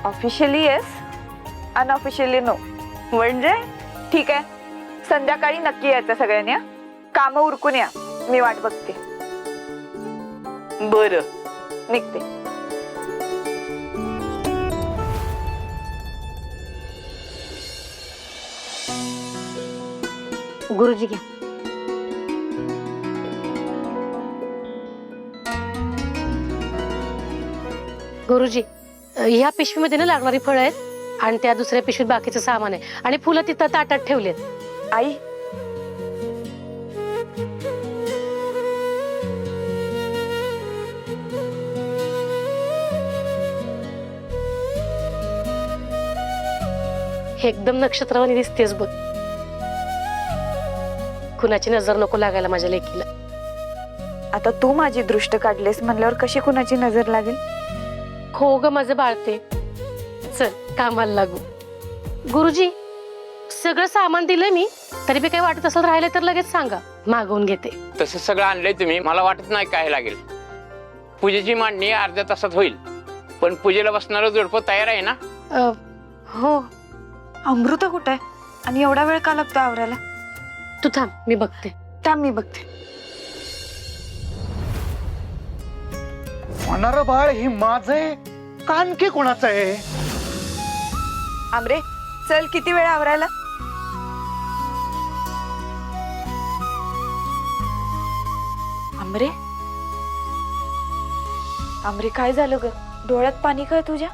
Officially yes, unofficially no. म्हणजे ठीक आहे, संध्याकाळी नक्की यायचं सगळ्यांनी. काम उरकून या, मी वाट बघते. बरं, निघते. गुरुजी घ्या. गुरुजी, ह्या पिशवीमध्ये ना लागणारी फळं आहेत आणि त्या दुसऱ्या पिशवीत बाकीचं सामान आहे आणि फुलं तिथं ताटात ठेवलेत. आई, एकदम नक्षत्रवाणी दिसतेस बघ. कुणाची नजर नको लागायला माझ्या लेकीला. आता तू माझी दृष्ट काढलेस म्हणल्यावर कशी कुणाची नजर लागेल? हो ग माझं बाळते. चल कामाला लागू. गुरुजी, सगळं सामान दिलंय मी, तरी बी काही वाटत असेल राहिलं तर लगेच सांगा, मागवून घेते. तसं सगळं आणलंय तुम्ही, मला वाटत नाही काय लागेल. पूजेची मांडणी अर्ध्या तासात होईल, पण पूजेला बसणारं जोडपं तयार आहे ना? हो. अमृता कुठे आहे आणि एवढा वेळ का लागतो आवरायला? तू थांब, मी बघते. थांब, मी बघते. होणार बाळ हे माझं आहे का आणखी कोणाचं आहे? आमरे, चल, किती वेळ आवरायला? आमरे, आमरे, काय झालं ग? डोळ्यात पाणी काय तुझ्या?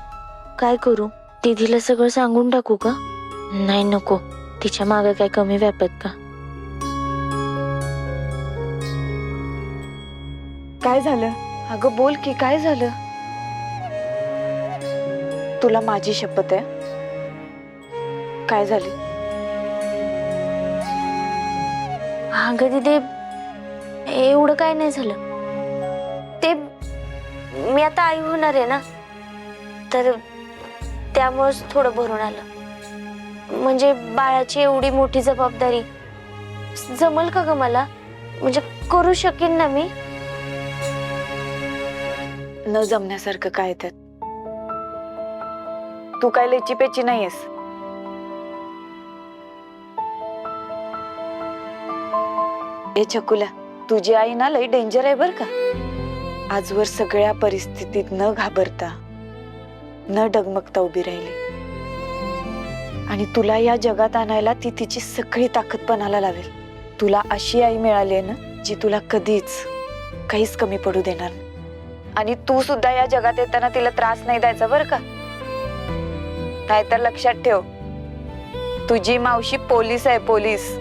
काय करू? दीदीला सगळं सांगून टाकू का? नाही, नको. तिच्या मागे काय कमी व्यापत का? काय झालं? अगं बोल की, काय झालं? तुला माझी शपथ आहे, काय झाली? अगं दीदी, एवढं काय नाही झालं. ते मी आता आई होणार आहे ना, तर त्यामुळेच थोडं भरून आलं. म्हणजे बाळाची एवढी मोठी जबाबदारी जमल का ग मला? म्हणजे करू शकेन ना मी? न जमण्यासारखं काय त्यात? तू काय लेची पेची नाहीयेस. ए छकुल्या, तुझी आई ना लई डेंजर आहे बर का. आजवर सगळ्या परिस्थितीत न घाबरता, न डगमगता उभी राहिली आणि तुला या जगात आणायला ती तिची सगळी ताकद पणाला लावेल. तुला अशी आई मिळाली आहे ना, जी तुला कधीच काहीच कमी पडू देणार नाही. आणि तू सुद्धा या जगात येताना तिला त्रास नाही द्यायचा बर का. नाहीतर लक्षात ठेव, तुझी मावशी पोलीस आहे, पोलीस.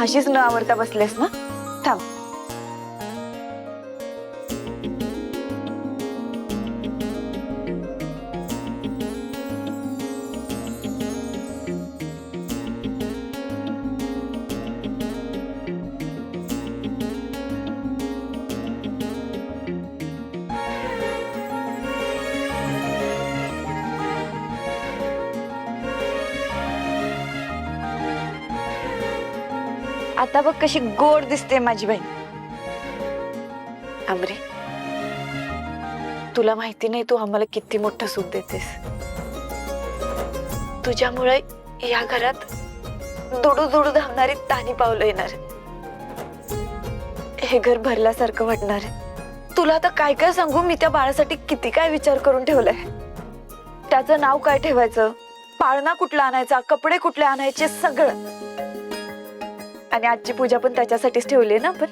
अशीच न आवडता बसलेस ना? थांब. आता बघ कशी गोड दिसते माझी बहीण. आमरे, तुला माहिती नाही तू आम्हाला किती मोठं सुख देतेस. तुझ्यामुळे या घरात दुडू दुडू धावणारी तानी पावलं येणार. हे घर भरल्यासारखं वाटणार आहे. तुला आता काय काय सांगू, मी त्या बाळासाठी किती काय विचार करून ठेवलाय. त्याचं नाव काय ठेवायचं, पाळणा कुठला आणायचा, कपडे कुठले आणायचे, सगळं. आणि आजची पूजा पण त्याच्यासाठीच ठेवली ना आपण.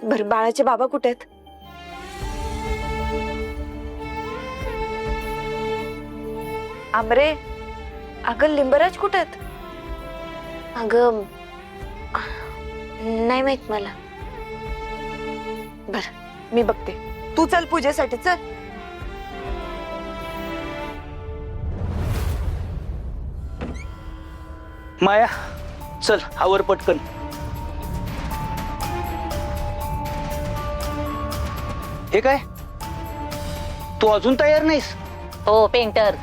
बर, बाळाचे बाबा कुठे आहेत? आमरे, अगं लिंबराज कुठे आहेत? अगं नाही माहित मला. बर, मी बघते. तू चल पूजेसाठी, चल. माया, चल आवर पटकन. हे काय, तू अजून तयार नाहीस? हो पेंटर,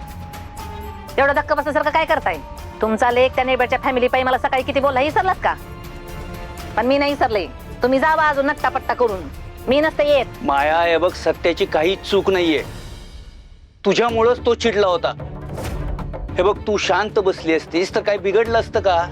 एवढा धक्का बसल्यासारखं काय करताय? तुमचा लेख त्या नेबरच्या फॅमिली पायी मला सकाळी किती बोलला विसरलात का? पण मी नाही विसरले. तुम्ही जावा अजून नट्टापट्टा करून, मी नसते येत. माया, हे बघ, सत्याची काही चूक नाहीये. तुझ्यामुळंच तो चिडला होता. हे बघ, तू शांत बसली असतीस तर काय बिघडलं असतं का?